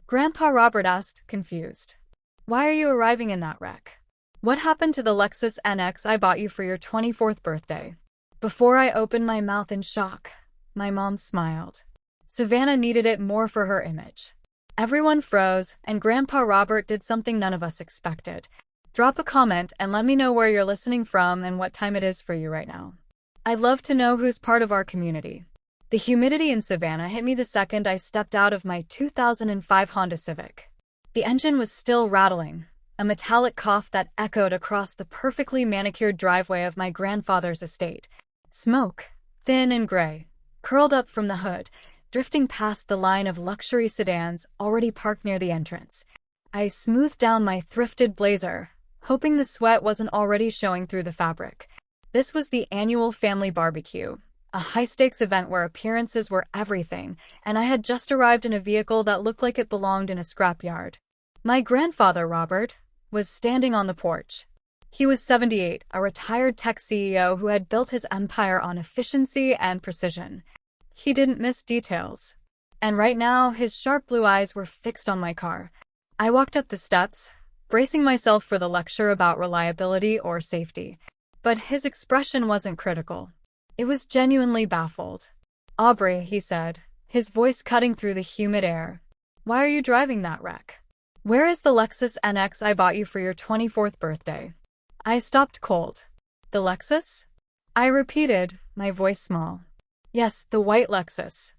Grandpa Robert asked, confused. Why are you arriving in that wreck? What happened to the Lexus NX I bought you for your 24th birthday? Before I opened my mouth in shock, my mom smiled. Savannah needed it more for her image. Everyone froze, and Grandpa Robert did something none of us expected. Drop a comment and let me know where you're listening from and what time it is for you right now. I'd love to know who's part of our community. The humidity in Savannah hit me the second I stepped out of my 2005 Honda Civic. The engine was still rattling, a metallic cough that echoed across the perfectly manicured driveway of my grandfather's estate. Smoke, thin and gray, curled up from the hood, drifting past the line of luxury sedans already parked near the entrance. I smoothed down my thrifted blazer, hoping the sweat wasn't already showing through the fabric. This was the annual family barbecue, a high-stakes event where appearances were everything, and I had just arrived in a vehicle that looked like it belonged in a scrapyard. My grandfather, Robert, was standing on the porch. He was 78, a retired tech CEO who had built his empire on efficiency and precision. He didn't miss details. And right now, his sharp blue eyes were fixed on my car. I walked up the steps, bracing myself for the lecture about reliability or safety. But his expression wasn't critical. It was genuinely baffled. "Aubrey," he said, his voice cutting through the humid air. "Why are you driving that wreck? Where is the Lexus NX I bought you for your 24th birthday?" I stopped cold. "The Lexus?" I repeated, my voice small. "Yes, the white Lexus.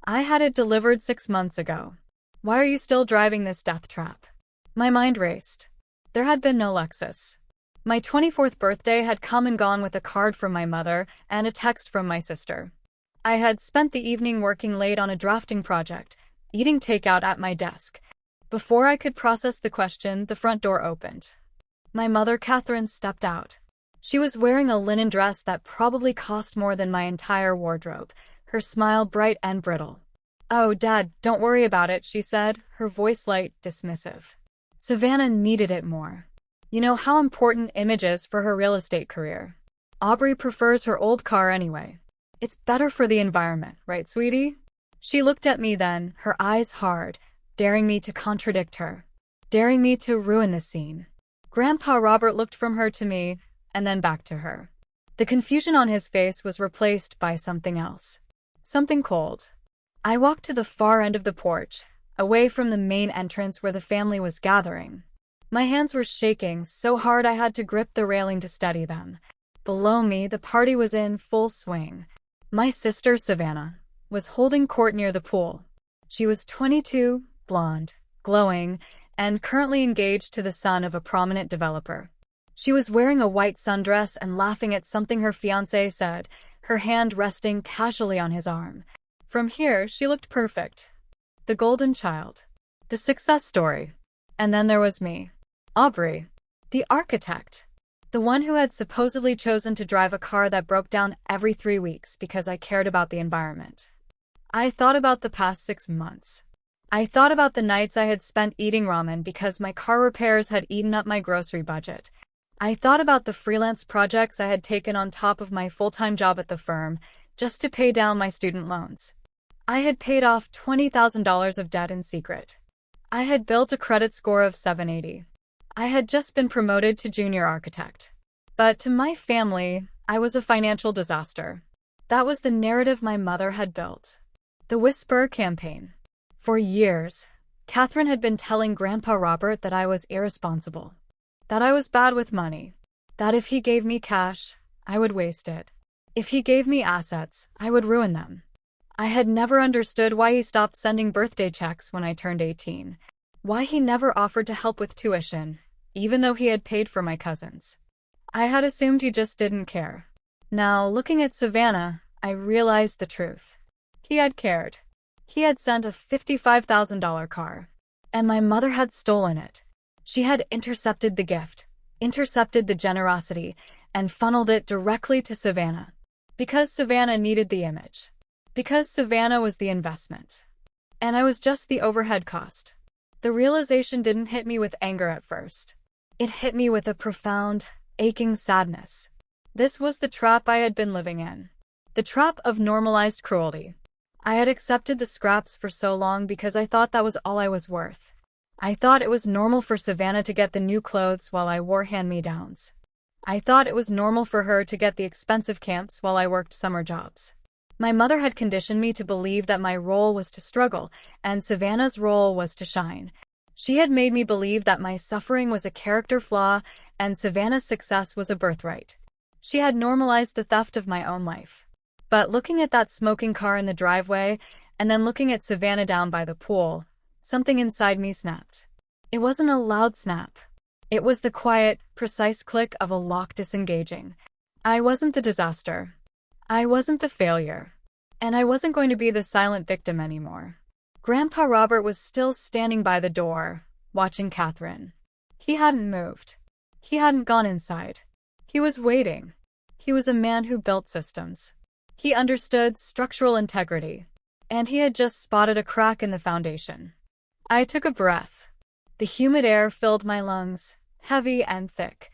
I had it delivered 6 months ago. Why are you still driving this death trap?" My mind raced. There had been no Lexus. My 24th birthday had come and gone with a card from my mother and a text from my sister. I had spent the evening working late on a drafting project, eating takeout at my desk. Before I could process the question, the front door opened. My mother, Catherine, stepped out. She was wearing a linen dress that probably cost more than my entire wardrobe, her smile bright and brittle. "Oh, Dad, don't worry about it," she said, her voice light, dismissive. Savannah needed it more. You know how important image is for her real estate career. Aubrey prefers her old car anyway. It's better for the environment, right, sweetie? She looked at me then, her eyes hard, daring me to contradict her, daring me to ruin the scene. Grandpa Robert looked from her to me, and then back to her. The confusion on his face was replaced by something else. Something cold. I walked to the far end of the porch, away from the main entrance where the family was gathering. My hands were shaking so hard I had to grip the railing to steady them. Below me, the party was in full swing. My sister, Savannah, was holding court near the pool. She was 22, blonde, glowing, and currently engaged to the son of a prominent developer. She was wearing a white sundress and laughing at something her fiancé said, her hand resting casually on his arm. From here, she looked perfect. The golden child. The success story. And then there was me. Aubrey. The architect. The one who had supposedly chosen to drive a car that broke down every 3 weeks because I cared about the environment. I thought about the past 6 months. I thought about the nights I had spent eating ramen because my car repairs had eaten up my grocery budget. I thought about the freelance projects I had taken on top of my full-time job at the firm just to pay down my student loans. I had paid off $20,000 of debt in secret. I had built a credit score of 780. I had just been promoted to junior architect. But to my family, I was a financial disaster. That was the narrative my mother had built. The Whisper campaign. For years, Catherine had been telling Grandpa Robert that I was irresponsible, that I was bad with money, that if he gave me cash, I would waste it. If he gave me assets, I would ruin them. I had never understood why he stopped sending birthday checks when I turned 18. Why he never offered to help with tuition, even though he had paid for my cousins. I had assumed he just didn't care. Now, looking at Savannah, I realized the truth. He had cared. He had sent a $55,000 car, and my mother had stolen it. She had intercepted the gift, intercepted the generosity, and funneled it directly to Savannah. Because Savannah needed the image. Because Savannah was the investment. And I was just the overhead cost. The realization didn't hit me with anger at first. It hit me with a profound, aching sadness. This was the trap I had been living in. The trap of normalized cruelty. I had accepted the scraps for so long because I thought that was all I was worth. I thought it was normal for Savannah to get the new clothes while I wore hand-me-downs. I thought it was normal for her to get the expensive camps while I worked summer jobs. My mother had conditioned me to believe that my role was to struggle, and Savannah's role was to shine. She had made me believe that my suffering was a character flaw, and Savannah's success was a birthright. She had normalized the theft of my own life. But looking at that smoking car in the driveway, and then looking at Savannah down by the pool, something inside me snapped. It wasn't a loud snap. It was the quiet, precise click of a lock disengaging. I wasn't the disaster. I wasn't the failure. And I wasn't going to be the silent victim anymore. Grandpa Robert was still standing by the door, watching Catherine. He hadn't moved. He hadn't gone inside. He was waiting. He was a man who built systems. He understood structural integrity. And he had just spotted a crack in the foundation. I took a breath. The humid air filled my lungs, heavy and thick.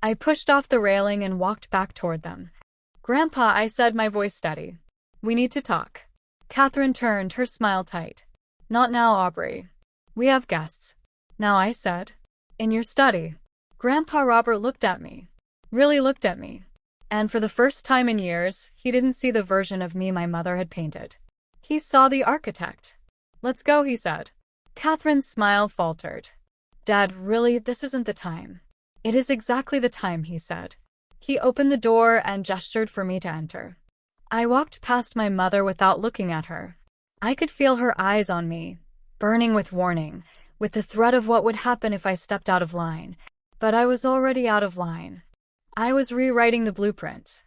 I pushed off the railing and walked back toward them. "Grandpa," I said, my voice steady. "We need to talk." Catherine turned, her smile tight. "Not now, Aubrey. We have guests." "Now," I said. "In your study." Grandpa Robert looked at me. Really looked at me. And for the first time in years, he didn't see the version of me my mother had painted. He saw the architect. "Let's go," he said. Catherine's smile faltered. "Dad, really, this isn't the time." "It is exactly the time," he said. He opened the door and gestured for me to enter. I walked past my mother without looking at her. I could feel her eyes on me, burning with warning, with the threat of what would happen if I stepped out of line. But I was already out of line. I was rewriting the blueprint.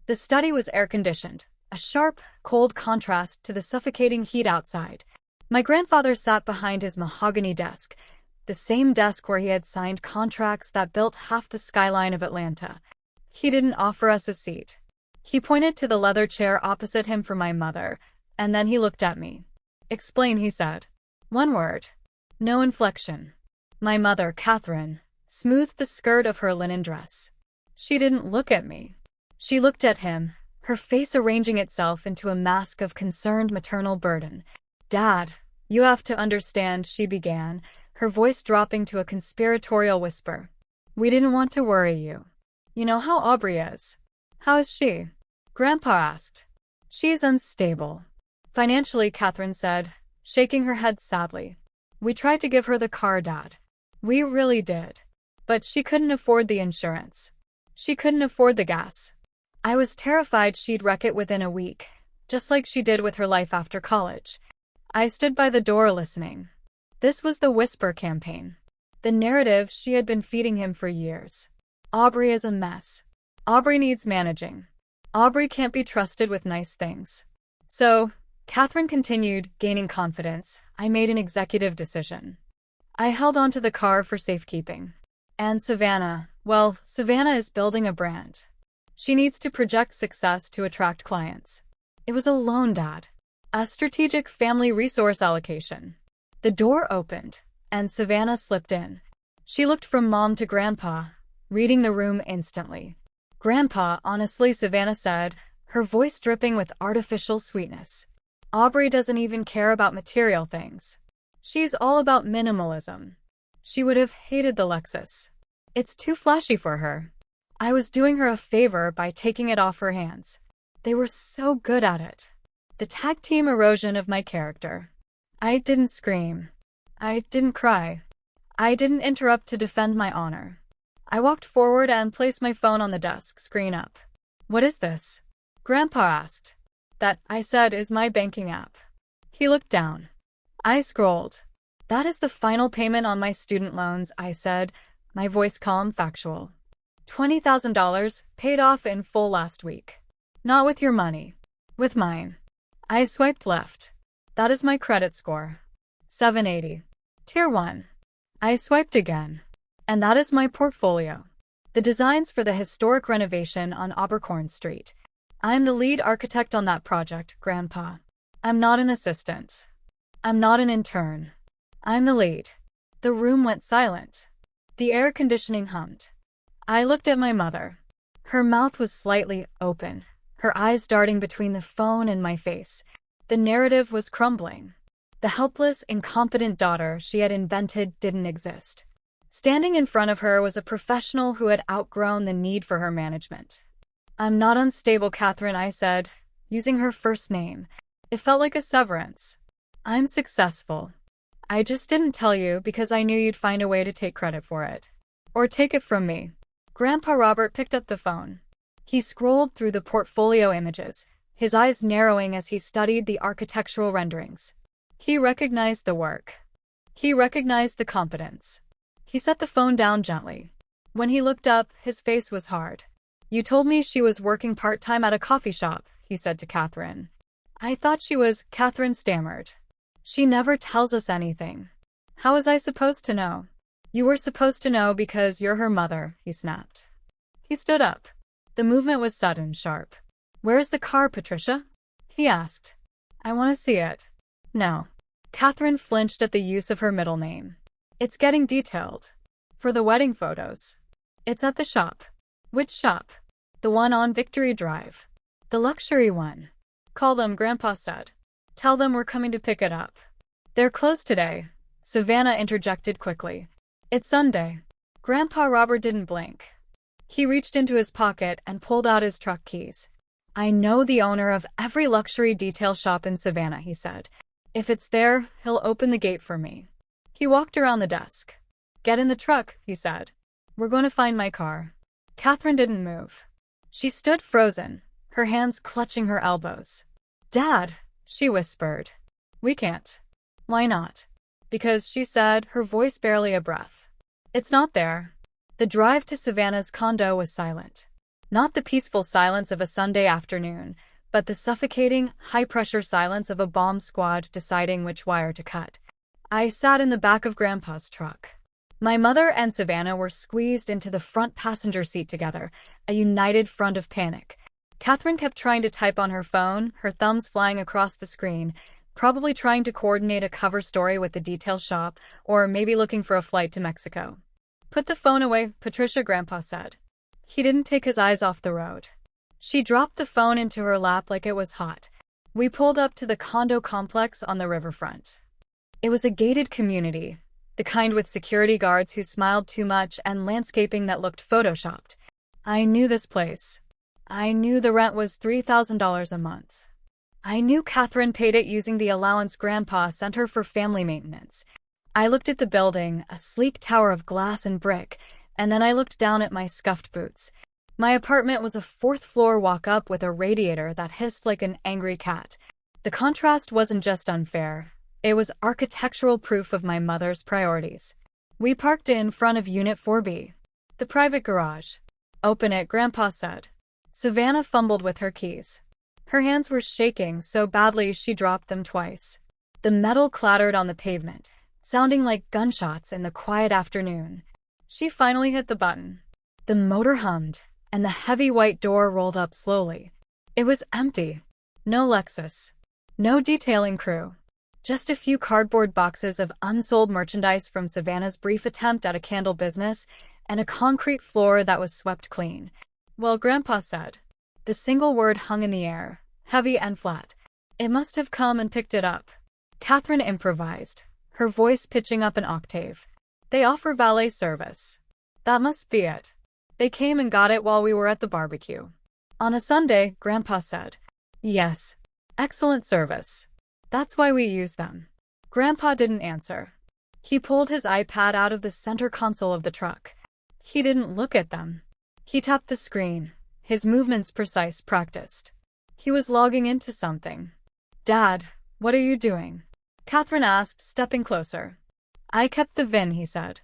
The study was air-conditioned, a sharp, cold contrast to the suffocating heat outside. My grandfather sat behind his mahogany desk, the same desk where he had signed contracts that built half the skyline of Atlanta. He didn't offer us a seat. He pointed to the leather chair opposite him for my mother, and then he looked at me. "Explain," he said. One word. No inflection. My mother, Catherine, smoothed the skirt of her linen dress. She didn't look at me. She looked at him, her face arranging itself into a mask of concerned maternal burden. "Dad, you have to understand," she began, her voice dropping to a conspiratorial whisper. "We didn't want to worry you. You know how Aubrey is." "How is she?" Grandpa asked. "She's unstable. Financially," Catherine said, shaking her head sadly. "We tried to give her the car, Dad. We really did. But she couldn't afford the insurance. She couldn't afford the gas. I was terrified she'd wreck it within a week, just like she did with her life after college." I stood by the door listening. This was the whisper campaign. The narrative she had been feeding him for years. Aubrey is a mess. Aubrey needs managing. Aubrey can't be trusted with nice things. "So," Catherine continued, gaining confidence, "I made an executive decision. I held onto the car for safekeeping. And Savannah, well, Savannah is building a brand. She needs to project success to attract clients. It was a loan, Dad. A strategic family resource allocation." The door opened, and Savannah slipped in. She looked from Mom to Grandpa, reading the room instantly. "Grandpa, honestly," Savannah said, her voice dripping with artificial sweetness. "Aubrey doesn't even care about material things. She's all about minimalism. She would have hated the Lexus. It's too flashy for her. I was doing her a favor by taking it off her hands. They were so good at it." The tag team erosion of my character. I didn't scream. I didn't cry. I didn't interrupt to defend my honor. I walked forward and placed my phone on the desk, screen up. "What is this?" Grandpa asked. "That," I said, "is my banking app." He looked down. I scrolled. "That is the final payment on my student loans," I said, my voice calm, factual. $20,000, paid off in full last week. "Not with your money. With mine." I swiped left. "That is my credit score. 780. Tier 1. I swiped again. "And that is my portfolio. The designs for the historic renovation on Abercorn Street. I'm the lead architect on that project, Grandpa. I'm not an assistant. I'm not an intern. I'm the lead." The room went silent. The air conditioning hummed. I looked at my mother. Her mouth was slightly open, her eyes darting between the phone and my face. The narrative was crumbling. The helpless, incompetent daughter she had invented didn't exist. Standing in front of her was a professional who had outgrown the need for her management. "I'm not unstable, Catherine," I said, using her first name. It felt like a severance. "I'm successful. I just didn't tell you because I knew you'd find a way to take credit for it. Or take it from me." Grandpa Robert picked up the phone. He scrolled through the portfolio images, his eyes narrowing as he studied the architectural renderings. He recognized the work. He recognized the competence. He set the phone down gently. When he looked up, his face was hard. "You told me she was working part-time at a coffee shop," he said to Catherine. "I thought she was," Catherine stammered. "She never tells us anything." "How was I supposed to know?" "You were supposed to know because you're her mother," he snapped. He stood up. The movement was sudden, sharp. "Where's the car, Patricia?" he asked. "I want to see it." "No." Catherine flinched at the use of her middle name. "It's getting detailed. For the wedding photos. It's at the shop." "Which shop?" "The one on Victory Drive. The luxury one." "Call them," Grandpa said. "Tell them we're coming to pick it up." "They're closed today," Savannah interjected quickly. "It's Sunday." Grandpa Robert didn't blink. He reached into his pocket and pulled out his truck keys. "I know the owner of every luxury detail shop in Savannah," he said. "If it's there, he'll open the gate for me." He walked around the desk. "Get in the truck," he said. "We're going to find my car." Catherine didn't move. She stood frozen, her hands clutching her elbows. "Dad," she whispered. "We can't." "Why not?" "Because," she said, her voice barely a breath. "It's not there." The drive to Savannah's condo was silent. Not the peaceful silence of a Sunday afternoon, but the suffocating, high-pressure silence of a bomb squad deciding which wire to cut. I sat in the back of Grandpa's truck. My mother and Savannah were squeezed into the front passenger seat together, a united front of panic. Catherine kept trying to type on her phone, her thumbs flying across the screen, probably trying to coordinate a cover story with the detail shop, or maybe looking for a flight to Mexico. "Put the phone away, Patricia," Grandpa said. He didn't take his eyes off the road. She dropped the phone into her lap like it was hot. We pulled up to the condo complex on the riverfront. It was a gated community, the kind with security guards who smiled too much and landscaping that looked photoshopped. I knew this place. I knew the rent was $3,000 a month. I knew Catherine paid it using the allowance Grandpa sent her for family maintenance. I looked at the building, a sleek tower of glass and brick, and then I looked down at my scuffed boots. My apartment was a fourth-floor walk-up with a radiator that hissed like an angry cat. The contrast wasn't just unfair. It was architectural proof of my mother's priorities. We parked in front of Unit 4B, the private garage. "Open it," Grandpa said. Savannah fumbled with her keys. Her hands were shaking so badly she dropped them twice. The metal clattered on the pavement, sounding like gunshots in the quiet afternoon. She finally hit the button. The motor hummed, and the heavy white door rolled up slowly. It was empty. No Lexus. No detailing crew. Just a few cardboard boxes of unsold merchandise from Savannah's brief attempt at a candle business, and a concrete floor that was swept clean. "Well," Grandpa said. The single word hung in the air, heavy and flat. "It must have come and picked it up." Catherine improvised, her voice pitching up an octave. "They offer valet service." "That must be it. They came and got it while we were at the barbecue." "On a Sunday," Grandpa said. "Yes. Excellent service. That's why we use them." Grandpa didn't answer. He pulled his iPad out of the center console of the truck. He didn't look at them. He tapped the screen, his movements precise, practiced. He was logging into something. "Dad, what are you doing?" Catherine asked, stepping closer. "I kept the VIN," he said.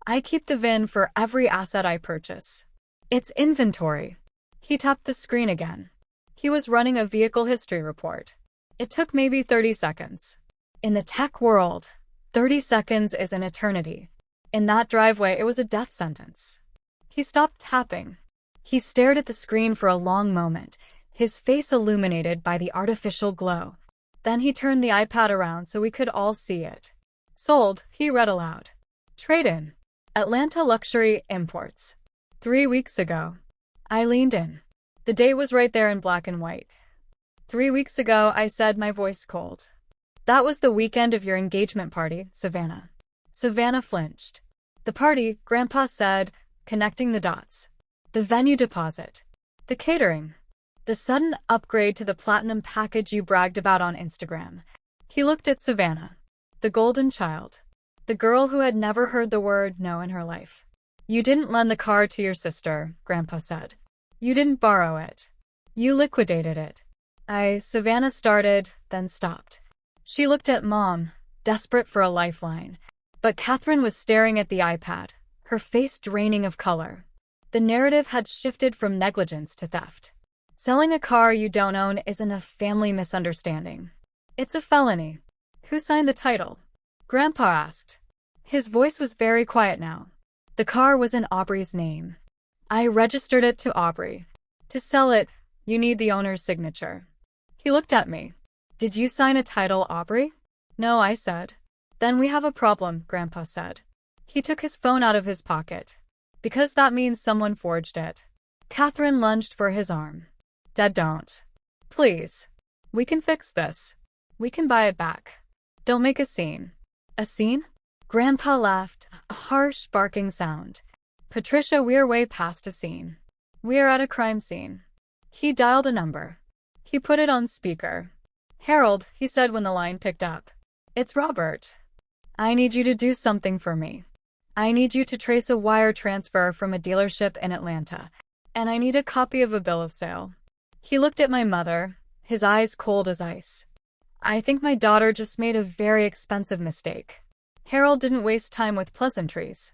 "I keep the VIN for every asset I purchase. It's inventory." He tapped the screen again. He was running a vehicle history report. It took maybe 30 seconds. In the tech world, 30 seconds is an eternity. In that driveway, it was a death sentence. He stopped tapping. He stared at the screen for a long moment, his face illuminated by the artificial glow. Then he turned the iPad around so we could all see it. "Sold," he read aloud. "Trade-in. Atlanta Luxury Imports. 3 weeks ago." I leaned in. The date was right there in black and white. 3 weeks ago, I said, my voice cold. That was the weekend of your engagement party, Savannah. Savannah flinched. The party, Grandpa said, connecting the dots. The venue deposit. The catering. The sudden upgrade to the platinum package you bragged about on Instagram. He looked at Savannah. The golden child. The girl who had never heard the word no in her life. You didn't lend the car to your sister, Grandpa said. You didn't borrow it. You liquidated it. Savannah started, then stopped. She looked at Mom, desperate for a lifeline. But Catherine was staring at the iPad, her face draining of color. The narrative had shifted from negligence to theft. Selling a car you don't own isn't a family misunderstanding. It's a felony. Who signed the title? Grandpa asked. His voice was very quiet now. The car was in Aubrey's name. I registered it to Aubrey. To sell it, you need the owner's signature. He looked at me. Did you sign a title, Aubrey? No, I said. Then we have a problem, Grandpa said. He took his phone out of his pocket. Because that means someone forged it. Catherine lunged for his arm. Dad, don't. Please. We can fix this. We can buy it back. Don't make a scene. A scene? Grandpa laughed, a harsh, barking sound. Patricia, we're way past a scene. We're at a crime scene. He dialed a number. He put it on speaker. Harold, he said when the line picked up. It's Robert. I need you to do something for me. I need you to trace a wire transfer from a dealership in Atlanta, and I need a copy of a bill of sale. He looked at my mother, his eyes cold as ice. I think my daughter just made a very expensive mistake. Harold didn't waste time with pleasantries.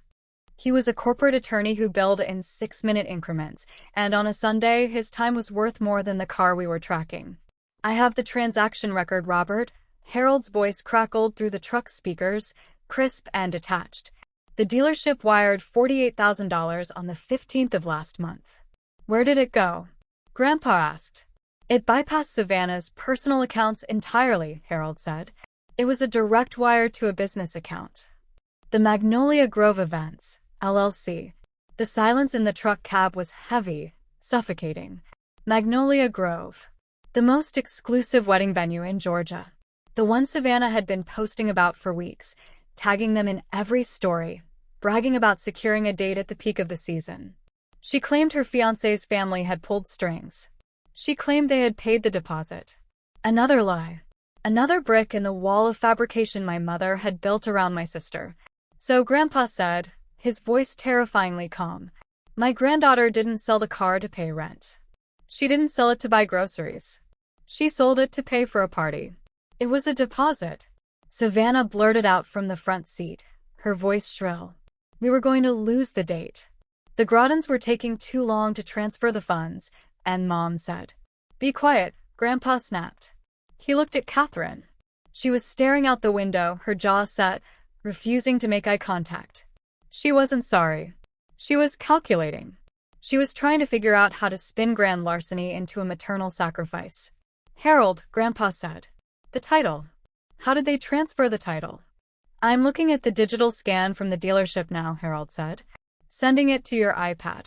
He was a corporate attorney who billed in 6-minute increments, and on a Sunday, his time was worth more than the car we were tracking. I have the transaction record, Robert. Harold's voice crackled through the truck's speakers, crisp and detached. The dealership wired $48,000 on the 15th of last month. Where did it go? Grandpa asked. It bypassed Savannah's personal accounts entirely, Harold said. It was a direct wire to a business account. The Magnolia Grove Events, LLC. The silence in the truck cab was heavy, suffocating. Magnolia Grove. The most exclusive wedding venue in Georgia. The one Savannah had been posting about for weeks, tagging them in every story, bragging about securing a date at the peak of the season. She claimed her fiancé's family had pulled strings. She claimed they had paid the deposit. Another lie. Another brick in the wall of fabrication my mother had built around my sister. So Grandpa said, his voice terrifyingly calm, my granddaughter didn't sell the car to pay rent. She didn't sell it to buy groceries. She sold it to pay for a party. It was a deposit. Savannah blurted out from the front seat, her voice shrill. We were going to lose the date. The Grottons were taking too long to transfer the funds, and Mom said, be quiet, Grandpa snapped. He looked at Catherine. She was staring out the window, her jaw set, refusing to make eye contact. She wasn't sorry. She was calculating. She was trying to figure out how to spin grand larceny into a maternal sacrifice. Harold, Grandpa said. The title. How did they transfer the title? I'm looking at the digital scan from the dealership now, Harold said. Sending it to your iPad.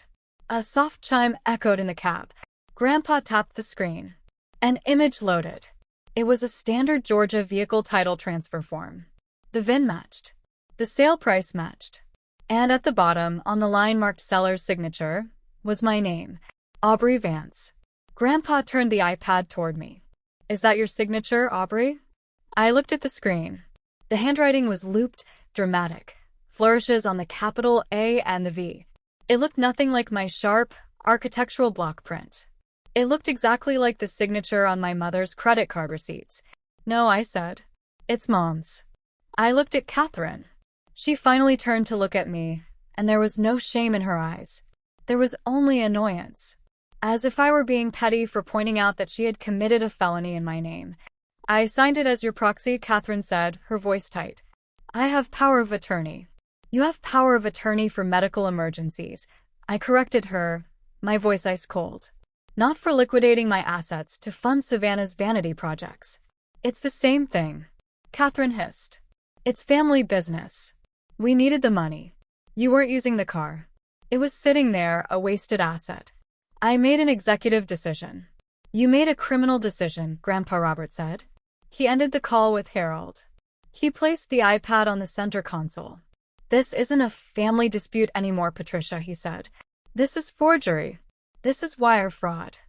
A soft chime echoed in the cab. Grandpa tapped the screen. An image loaded. It was a standard Georgia vehicle title transfer form. The VIN matched. The sale price matched. And at the bottom, on the line marked seller's signature, was my name, Aubrey Vance. Grandpa turned the iPad toward me. Is that your signature, Aubrey? I looked at the screen. The handwriting was looped, dramatic, flourishes on the capital A and the V. It looked nothing like my sharp, architectural block print. It looked exactly like the signature on my mother's credit card receipts. No, I said. It's Mom's. I looked at Catherine. She finally turned to look at me, and there was no shame in her eyes. There was only annoyance. As if I were being petty for pointing out that she had committed a felony in my name. I signed it as your proxy, Catherine said, her voice tight. I have power of attorney. You have power of attorney for medical emergencies. I corrected her, my voice ice cold. Not for liquidating my assets to fund Savannah's vanity projects. It's the same thing. Catherine hissed. It's family business. We needed the money. You weren't using the car. It was sitting there, a wasted asset. I made an executive decision. You made a criminal decision, Grandpa Robert said. He ended the call with Harold. He placed the iPad on the center console. This isn't a family dispute anymore, Patricia, he said. This is forgery. This is wire fraud.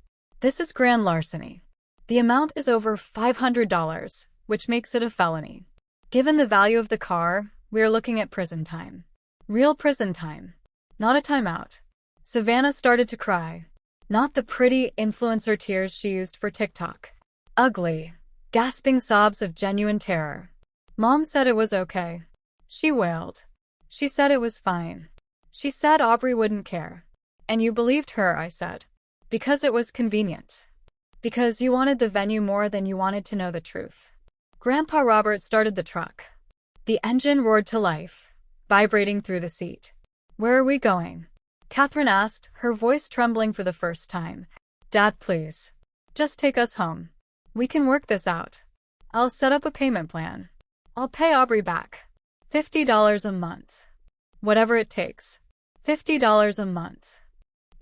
This is grand larceny. The amount is over $500, which makes it a felony. Given the value of the car, we're looking at prison time. Real prison time. Not a timeout. Savannah started to cry. Not the pretty influencer tears she used for TikTok. Ugly, gasping sobs of genuine terror. Mom said it was okay. She wailed. She said it was fine. She said Aubrey wouldn't care. And you believed her, I said. Because it was convenient. Because you wanted the venue more than you wanted to know the truth. Grandpa Robert started the truck. The engine roared to life, vibrating through the seat. Where are we going? Catherine asked, her voice trembling for the first time. Dad, please. Just take us home. We can work this out. I'll set up a payment plan. I'll pay Aubrey back. $50 a month. Whatever it takes. $50 a month.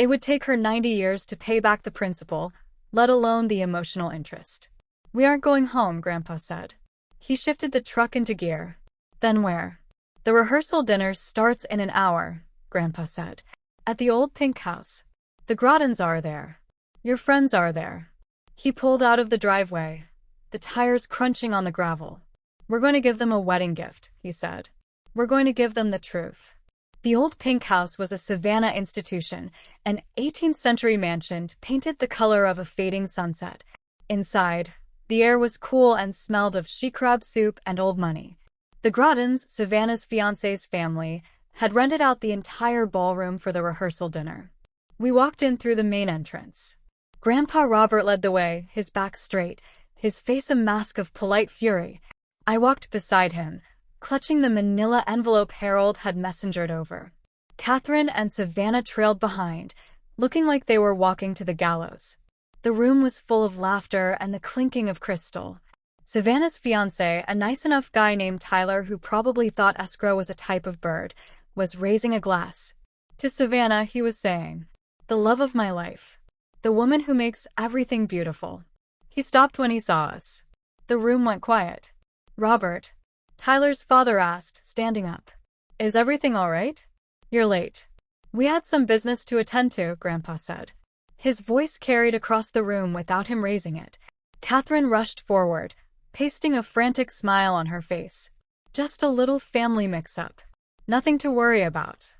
It would take her 90 years to pay back the principal, let alone the emotional interest. We aren't going home, Grandpa said. He shifted the truck into gear. Then where? The rehearsal dinner starts in an hour, Grandpa said. At the old pink house. The Grottons are there. Your friends are there. He pulled out of the driveway, the tires crunching on the gravel. We're going to give them a wedding gift, he said. We're going to give them the truth. The old pink house was a Savannah institution, an 18th century mansion painted the color of a fading sunset. Inside, the air was cool and smelled of she crab soup and old money. The Grottons, Savannah's fiancé's family, had rented out the entire ballroom for the rehearsal dinner. We walked in through the main entrance. Grandpa Robert led the way, his back straight, his face a mask of polite fury. I walked beside him, clutching the manila envelope Harold had messengered over. Catherine and Savannah trailed behind, looking like they were walking to the gallows. The room was full of laughter and the clinking of crystal. Savannah's fiancé, a nice enough guy named Tyler who probably thought escrow was a type of bird, was raising a glass. To Savannah, he was saying, "The love of my life. The woman who makes everything beautiful." He stopped when he saw us. The room went quiet. Robert, Tyler's father asked, standing up. Is everything all right? You're late. We had some business to attend to, Grandpa said. His voice carried across the room without him raising it. Catherine rushed forward, pasting a frantic smile on her face. Just a little family mix-up. Nothing to worry about.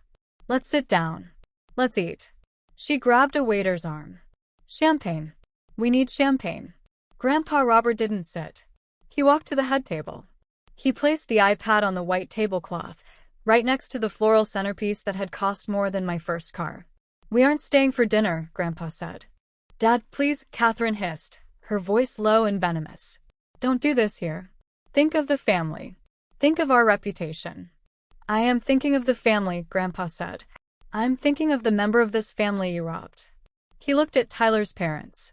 Let's sit down. Let's eat. She grabbed a waiter's arm. Champagne. We need champagne. Grandpa Robert didn't sit. He walked to the head table. He placed the iPad on the white tablecloth, right next to the floral centerpiece that had cost more than my first car. We aren't staying for dinner, Grandpa said. Dad, please, Catherine hissed, her voice low and venomous. Don't do this here. Think of the family. Think of our reputation. I am thinking of the family, Grandpa said. I'm thinking of the member of this family you robbed. He looked at Tyler's parents.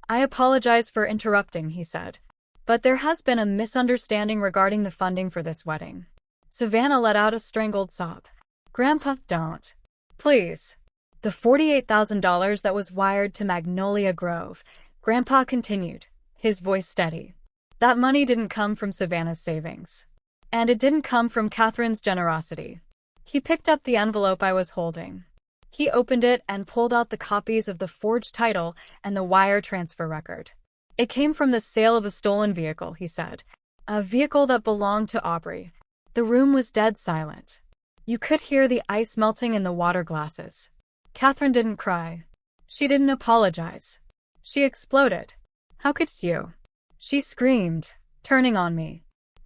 I apologize for interrupting, he said. But there has been a misunderstanding regarding the funding for this wedding. Savannah let out a strangled sob. Grandpa, don't. Please. The $48,000 that was wired to Magnolia Grove, Grandpa continued, his voice steady. That money didn't come from Savannah's savings. And it didn't come from Catherine's generosity. He picked up the envelope I was holding. He opened it and pulled out the copies of the forged title and the wire transfer record. It came from the sale of a stolen vehicle, he said. A vehicle that belonged to Aubrey. The room was dead silent. You could hear the ice melting in the water glasses. Catherine didn't cry. She didn't apologize. She exploded. How could you? She screamed, turning on me.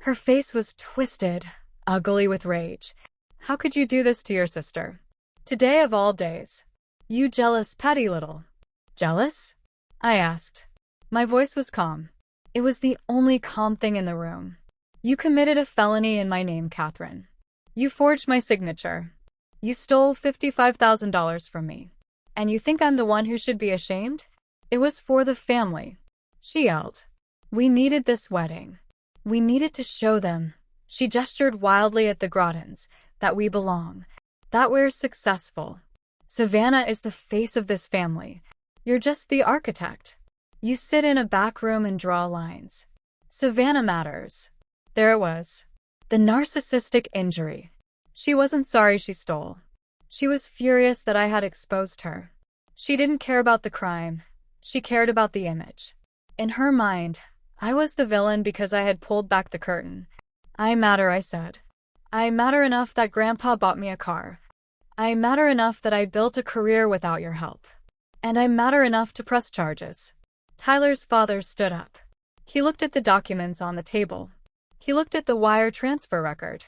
Her face was twisted, ugly with rage. How could you do this to your sister? Today of all days. You jealous, petty little. Jealous? I asked. My voice was calm. It was the only calm thing in the room. You committed a felony in my name, Catherine. You forged my signature. You stole $55,000 from me. And you think I'm the one who should be ashamed? It was for the family. She yelled. We needed this wedding. We needed to show them, she gestured wildly at the Grottons, that we belong, that we're successful. Savannah is the face of this family. You're just the architect. You sit in a back room and draw lines. Savannah matters. There it was. The narcissistic injury. She wasn't sorry she stole. She was furious that I had exposed her. She didn't care about the crime. She cared about the image. In her mind, I was the villain because I had pulled back the curtain. I matter, I said. I matter enough that Grandpa bought me a car. I matter enough that I built a career without your help. And I matter enough to press charges. Tyler's father stood up. He looked at the documents on the table. He looked at the wire transfer record.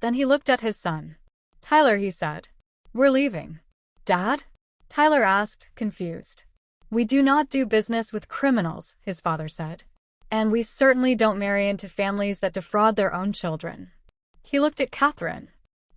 Then he looked at his son. Tyler, he said. We're leaving. Dad? Tyler asked, confused. We do not do business with criminals, his father said. And we certainly don't marry into families that defraud their own children. He looked at Catherine.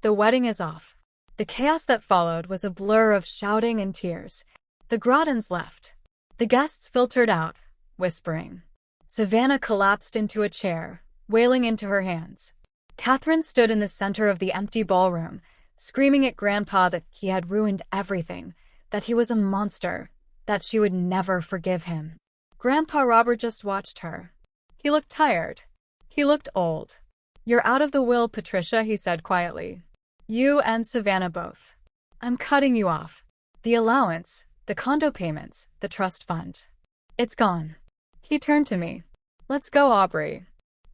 The wedding is off. The chaos that followed was a blur of shouting and tears. The Grottons left. The guests filtered out, whispering. Savannah collapsed into a chair, wailing into her hands. Catherine stood in the center of the empty ballroom, screaming at Grandpa that he had ruined everything, that he was a monster, that she would never forgive him. Grandpa Robert just watched her. He looked tired. He looked old. You're out of the will, Patricia, he said quietly. You and Savannah both. I'm cutting you off. The allowance, the condo payments, the trust fund. It's gone. He turned to me. Let's go, Aubrey.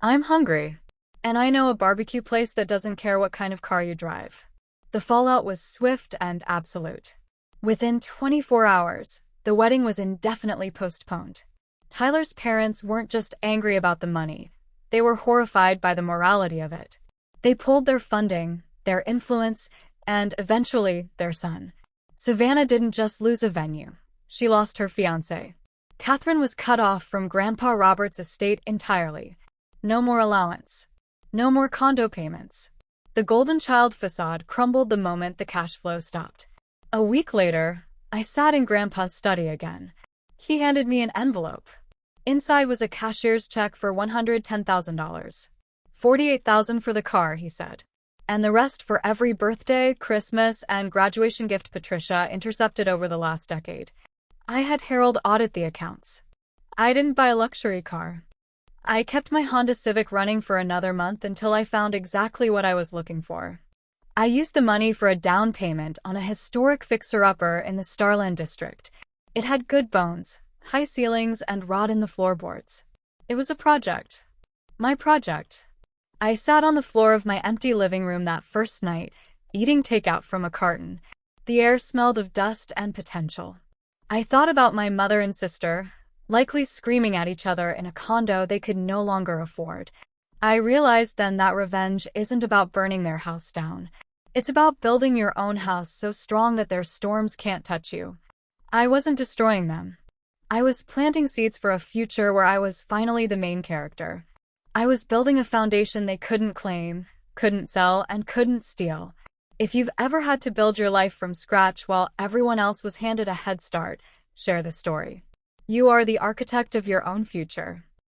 I'm hungry. And I know a barbecue place that doesn't care what kind of car you drive. The fallout was swift and absolute. Within 24 hours, the wedding was indefinitely postponed. Tyler's parents weren't just angry about the money. They were horrified by the morality of it. They pulled their funding, their influence, and eventually their son. Savannah didn't just lose a venue. She lost her fiancé. Catherine was cut off from Grandpa Robert's estate entirely. No more allowance. No more condo payments. The golden child facade crumbled the moment the cash flow stopped. A week later, I sat in Grandpa's study again. He handed me an envelope. Inside was a cashier's check for $110,000. $48,000 for the car, he said. And the rest for every birthday, Christmas, and graduation gift Patricia intercepted over the last decade. I had Harold audit the accounts. I didn't buy a luxury car. I kept my Honda Civic running for another month until I found exactly what I was looking for. I used the money for a down payment on a historic fixer-upper in the Starland district. It had good bones, high ceilings, and rot in the floorboards. It was a project. My project. I sat on the floor of my empty living room that first night, eating takeout from a carton. The air smelled of dust and potential. I thought about my mother and sister, likely screaming at each other in a condo they could no longer afford. I realized then that revenge isn't about burning their house down. It's about building your own house so strong that their storms can't touch you. I wasn't destroying them. I was planting seeds for a future where I was finally the main character. I was building a foundation they couldn't claim, couldn't sell, and couldn't steal. If you've ever had to build your life from scratch while everyone else was handed a head start, share the story. You are the architect of your own future.